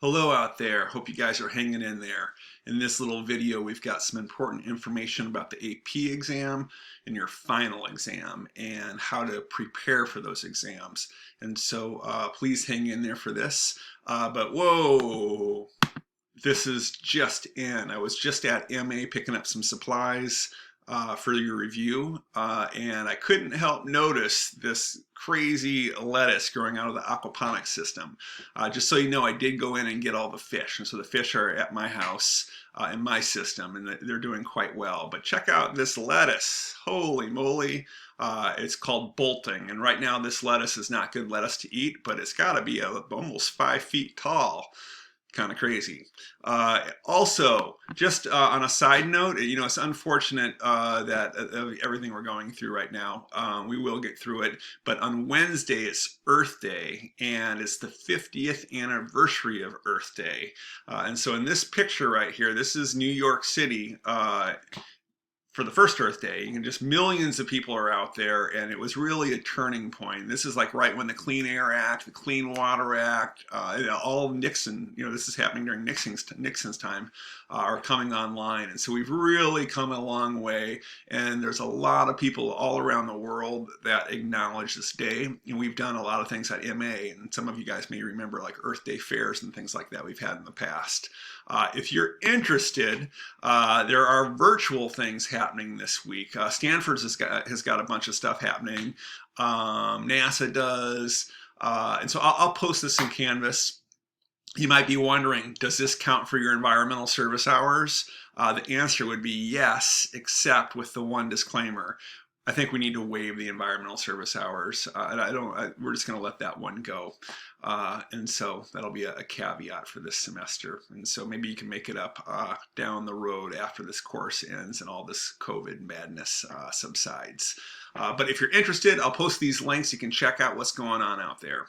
Hello out there. Hope you guys are hanging in there. In this little video, we've got some important information about the AP exam and your final exam and how to prepare for those exams. And so please hang in there for this. But whoa, this is just in. I was just at MA picking up some supplies for your review, and I couldn't help notice this crazy lettuce growing out of the aquaponics system. Just so you know, I did go in and get all the fish, and so the fish are at my house in my system, and they're doing quite well. But check out this lettuce. Holy moly. It's called bolting, and right now this lettuce is not good lettuce to eat, but it's got to be almost 5 feet tall. Kind of crazy. Also, just on a side note, it's unfortunate that everything we're going through right now, we will get through it, but on Wednesday it's Earth Day, and it's the 50th anniversary of Earth Day. And so in this picture right here, this is New York City, for the first Earth Day, and just millions of people are out there, and it was really a turning point. This is like right when the Clean Air Act, the Clean Water Act, all Nixon, this is happening during Nixon's time, are coming online. And so we've really come a long way, and there's a lot of people all around the world that acknowledge this day. And we've done a lot of things at MA, and some of you guys may remember like Earth Day fairs and things like that we've had in the past. If you're interested, there are virtual things happening this week. Stanford's has got a bunch of stuff happening. NASA does. And so I'll post this in Canvas. You might be wondering, does this count for your environmental service hours? The answer would be yes, except with the one disclaimer. I think we need to waive the environmental service hours. We're just going to let that one go. And so that'll be a caveat for this semester. And so maybe you can make it up down the road after this course ends and all this COVID madness subsides. But if you're interested, I'll post these links. You can check out what's going on out there.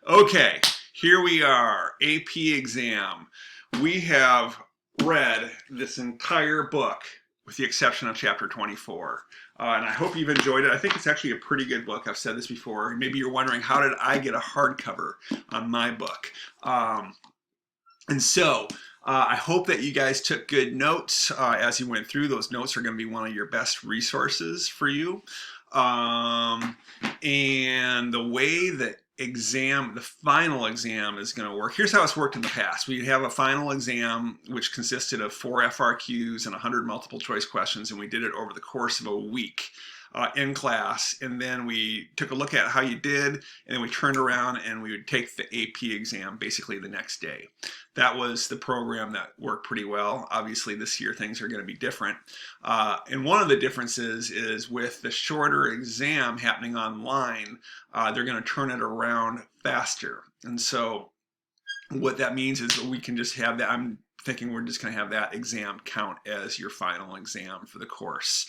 Okay, here we are, AP exam. We have read this entire book with the exception of chapter 24. And I hope you've enjoyed it. I think it's actually a pretty good book. I've said this before. Maybe you're wondering, how did I get a hardcover on my book? And so I hope that you guys took good notes as you went through. Those notes are going to be one of your best resources for you. And the way that the final exam is going to work. Here's how it's worked in the past. We have a final exam which consisted of 4 FRQs and 100 multiple choice questions, and we did it over the course of a week in class, and then we took a look at how you did, and then we turned around and we would take the AP exam basically the next day. That was the program that worked pretty well. Obviously this year things are going to be different, and one of the differences is with the shorter exam happening online, they're going to turn it around faster. And so what that means is that we can just have that, I'm thinking we're just going to have that exam count as your final exam for the course.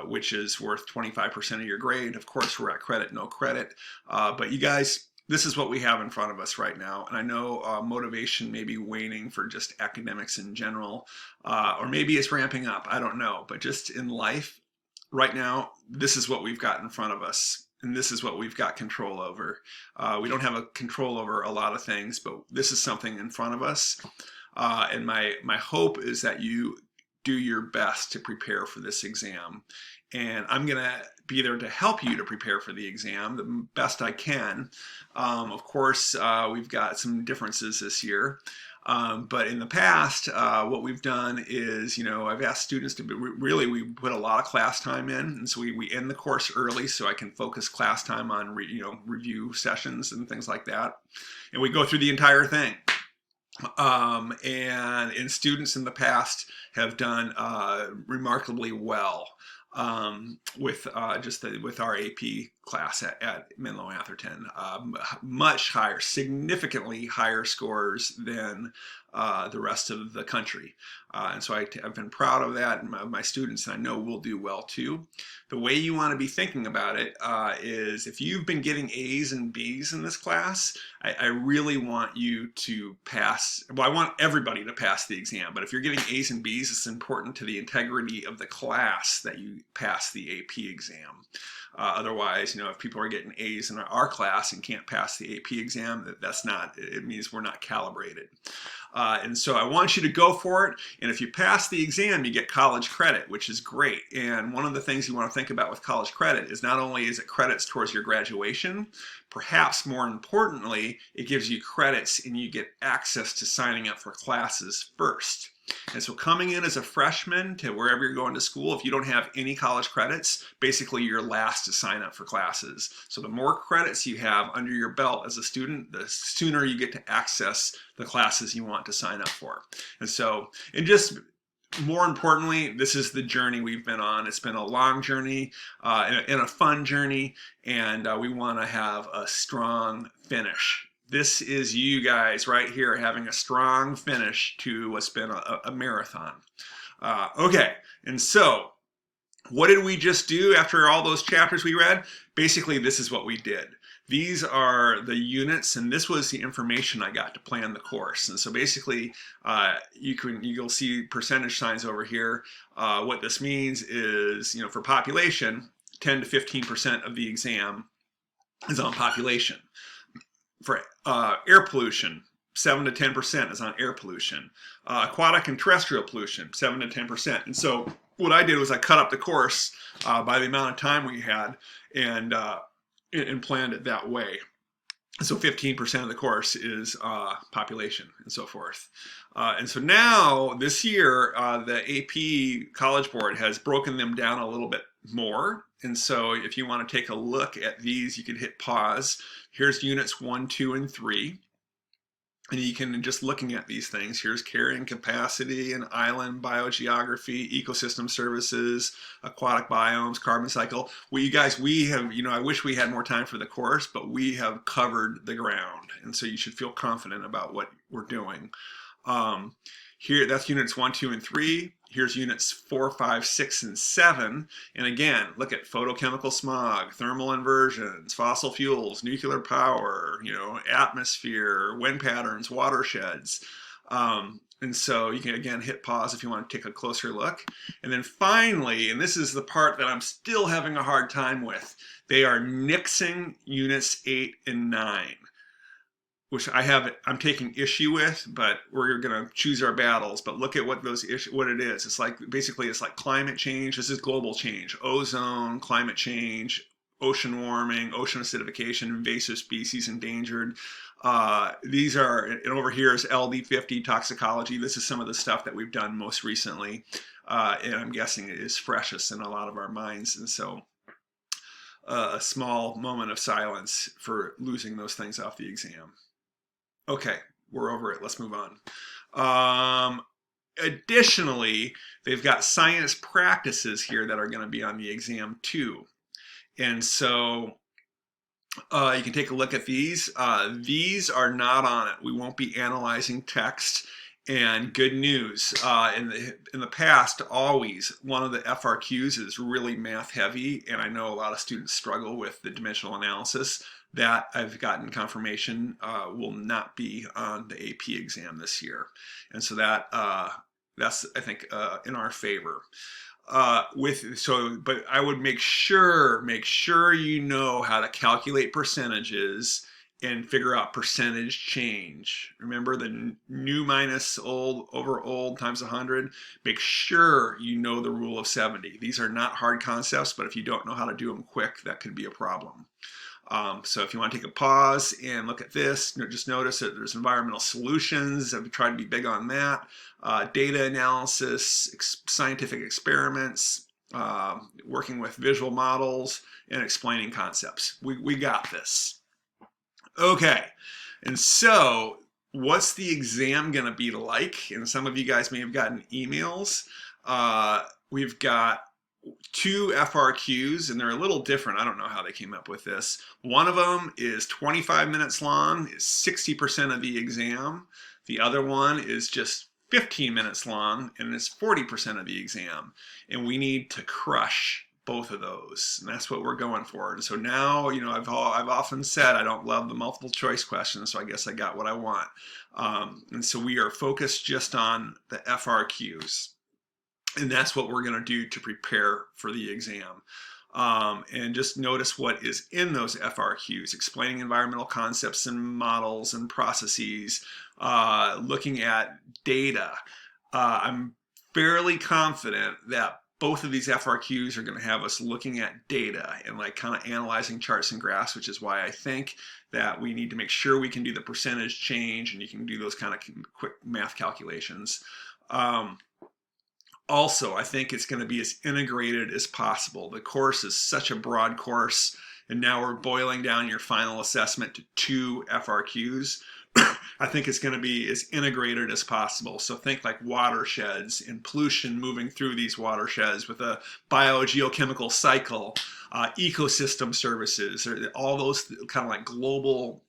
Which is worth 25% of your grade. Of course, we're at credit, no credit. But you guys, this is what we have in front of us right now. And I know motivation may be waning for just academics in general, or maybe it's ramping up. I don't know. But just in life right now, this is what we've got in front of us. And this is what we've got control over. We don't have a control over a lot of things, but this is something in front of us. And my hope is that you do your best to prepare for this exam. And I'm going to be there to help you to prepare for the exam the best I can. Of course, we've got some differences this year. But in the past, what we've done is, I've asked students to really, we put a lot of class time in. And so we end the course early so I can focus class time on, review sessions and things like that. And we go through the entire thing. And students in the past have done remarkably well with with our AP class at Menlo Atherton. Much higher, significantly higher scores than the rest of the country. And so I've been proud of that, and my students, and I know will do well too. The way you want to be thinking about it is if you've been getting A's and B's in this class, I really want you to pass. Well, I want everybody to pass the exam, but if you're getting A's and B's, it's important to the integrity of the class that you pass the AP exam. Otherwise, if people are getting A's in our class and can't pass the AP exam, it means we're not calibrated. And so I want you to go for it. And if you pass the exam, you get college credit, which is great. And one of the things you want to think about with college credit is not only is it credits towards your graduation, perhaps more importantly, it gives you credits and you get access to signing up for classes first. And so coming in as a freshman to wherever you're going to school, if you don't have any college credits, basically you're last to sign up for classes. So the more credits you have under your belt as a student, the sooner you get to access the classes you want to sign up for. And just more importantly, this is the journey we've been on. It's been a long journey and a fun journey, and we want to have a strong finish. This is you guys right here having a strong finish to what's been a marathon. Okay, and so what did we just do after all those chapters we read? Basically, this is what we did. These are the units, and this was the information I got to plan the course. And so basically, you'll see percentage signs over here. What this means is, for population, 10 to 15% of the exam is on population. For air pollution, 7 to 10% is on air pollution. Aquatic and terrestrial pollution, 7 to 10%. And so what I did was I cut up the course by the amount of time we had and planned it that way. So 15% of the course is population and so forth. And so now this year, the AP College Board has broken them down a little bit more. And so if you want to take a look at these, you can hit pause. Here's units 1, 2, and 3. And you can, just looking at these things, here's carrying capacity and island biogeography, ecosystem services, aquatic biomes, carbon cycle. We have, I wish we had more time for the course, but we have covered the ground. And so you should feel confident about what we're doing. Here, that's units 1, 2, and 3. Here's units 4, 5, 6, and 7. And again, look at photochemical smog, thermal inversions, fossil fuels, nuclear power, atmosphere, wind patterns, watersheds. And so you can, again, hit pause if you want to take a closer look. And then finally, and this is the part that I'm still having a hard time with, they are nixing units 8 and 9. Which I'm taking issue with, but we're going to choose our battles. But look at what it is. It's like climate change. This is global change. Ozone, climate change, ocean warming, ocean acidification, invasive species, endangered. These are, and over here is LD50, toxicology. This is some of the stuff that we've done most recently. And I'm guessing it is freshest in a lot of our minds. And so a small moment of silence for losing those things off the exam. Okay, we're over it. Let's move on. Additionally, they've got science practices here that are going to be on the exam too. And so you can take a look at these. These are not on it. We won't be analyzing text. And good news, in the past, always, one of the FRQs is really math heavy, and I know a lot of students struggle with the dimensional analysis. That I've gotten confirmation will not be on the AP exam this year. And so that's, I think, in our favor. But I would make sure you know how to calculate percentages and figure out percentage change. Remember the new minus old over old times 100? Make sure you know the rule of 70. These are not hard concepts, but if you don't know how to do them quick, that could be a problem. So if you want to take a pause and look at this, just notice that there's environmental solutions. I've tried to be big on that. Data analysis, scientific experiments, working with visual models, and explaining concepts. We got this. Okay, and so what's the exam going to be like? And some of you guys may have gotten emails. We've got 2 FRQs, and they're a little different. I don't know how they came up with this. One of them is 25 minutes long, is 60% of the exam. The other one is just 15 minutes long, and it's 40% of the exam. And we need to crush both of those, and that's what we're going for. And so now, you know, I've often said I don't love the multiple choice questions, so I guess I got what I want. And so we are focused just on the FRQs, and that's what we're going to do to prepare for the exam. And just notice what is in those FRQs, explaining environmental concepts and models and processes, looking at data. I'm fairly confident that both of these FRQs are going to have us looking at data and like kind of analyzing charts and graphs, which is why I think that we need to make sure we can do the percentage change and you can do those kind of quick math calculations. Also, I think it's going to be as integrated as possible. The course is such a broad course, and now we're boiling down your final assessment to 2 FRQs. I think it's going to be as integrated as possible. So think like watersheds and pollution moving through these watersheds with a biogeochemical cycle, ecosystem services, or all those kind of like global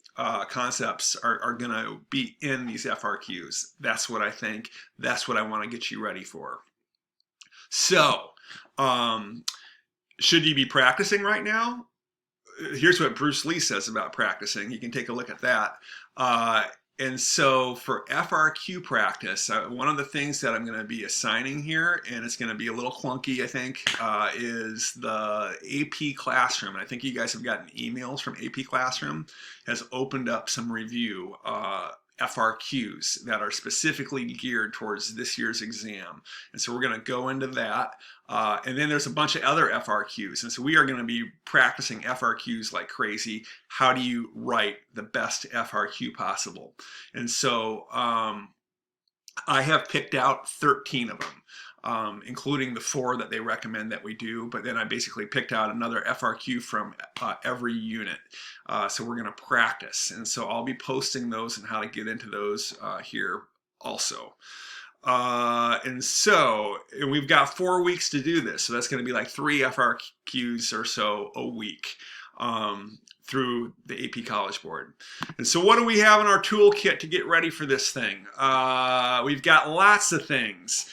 concepts are going to be in these FRQs. That's what I think. That's what I want to get you ready for. So, should you be practicing right now? Here's what Bruce Lee says about practicing. You can take a look at that. And so for FRQ practice, one of the things that I'm going to be assigning here, and it's going to be a little clunky, I think, is the AP Classroom. And I think you guys have gotten emails from AP Classroom, has opened up some review FRQs that are specifically geared towards this year's exam. And so we're going to go into that. And then there's a bunch of other FRQs. And so we are going to be practicing FRQs like crazy. How do you write the best FRQ possible? And so I have picked out 13 of them, including the 4 that they recommend that we do. But then I basically picked out another FRQ from every unit. So we're going to practice. And so I'll be posting those and how to get into those here also. And we've got 4 weeks to do this. So that's going to be like 3 FRQs or so a week through the AP College Board. And so what do we have in our toolkit to get ready for this thing? We've got lots of things.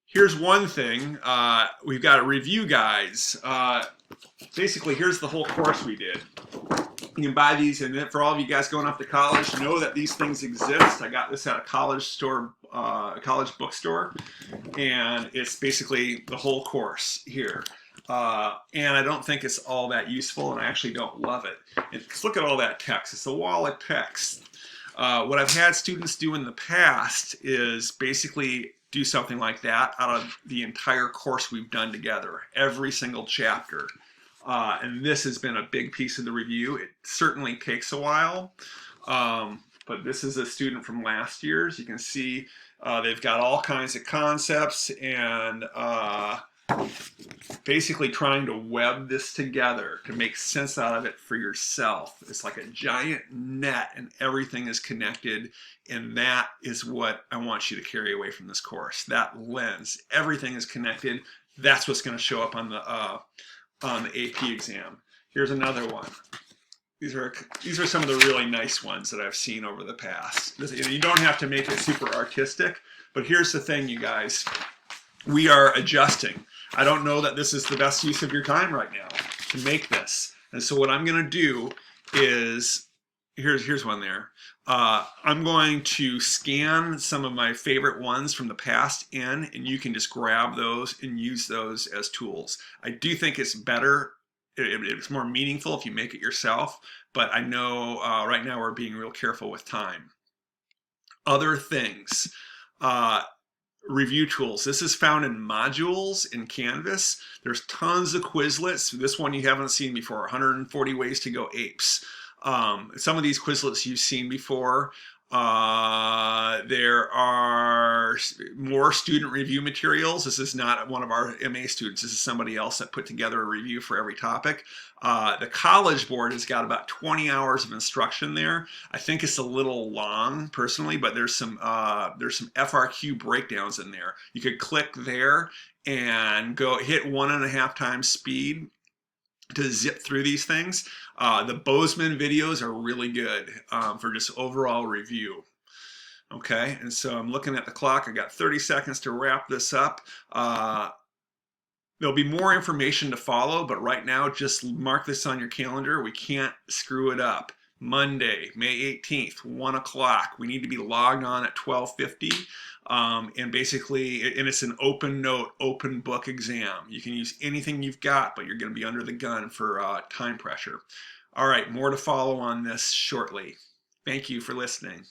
Here's one thing. We've got review guides. Basically, here's the whole course we did. You can buy these, and for all of you guys going off to college, know that these things exist. I got this at a college store, college bookstore, and it's basically the whole course here. And I don't think it's all that useful, and I actually don't love it. And look at all that text. It's a wall of text. What I've had students do in the past is basically do something like that out of the entire course we've done together, every single chapter. And this has been a big piece of the review. It certainly takes a while, but this is a student from last year's. You can see they've got all kinds of concepts and basically trying to web this together to make sense out of it for yourself. It's like a giant net and everything is connected, and that is what I want you to carry away from this course. That lens, everything is connected. That's what's going to show up on the AP exam. Here's another one. These are some of the really nice ones that I've seen over the past. You don't have to make it super artistic, but here's the thing, you guys. We are adjusting. I don't know that this is the best use of your time right now to make this. And so what I'm going to do is, here's one there. I'm going to scan some of my favorite ones from the past in, and you can just grab those and use those as tools. I do think it's better, it's more meaningful if you make it yourself, but I know right now we're being real careful with time. Other things, review tools. This is found in modules in Canvas. There's tons of Quizlets. This one you haven't seen before, 140 ways to go apes. Some of these Quizlets you've seen before. There are more student review materials. This is not one of our MA students. This is somebody else that put together a review for every topic. The College Board has got about 20 hours of instruction there. I think it's a little long personally, but there's some FRQ breakdowns in there. You could click there and go hit 1.5 times speed to zip through these things. The Bozeman videos are really good for just overall review. Okay, and so I'm looking at the clock. I got 30 seconds to wrap this up. There'll be more information to follow, but right now just mark this on your calendar. We can't screw it up. Monday, May 18th, 1 o'clock. We need to be logged on at 12:50. And basically, and it's an open note, open book exam. You can use anything you've got, but you're going to be under the gun for time pressure. All right, more to follow on this shortly. Thank you for listening.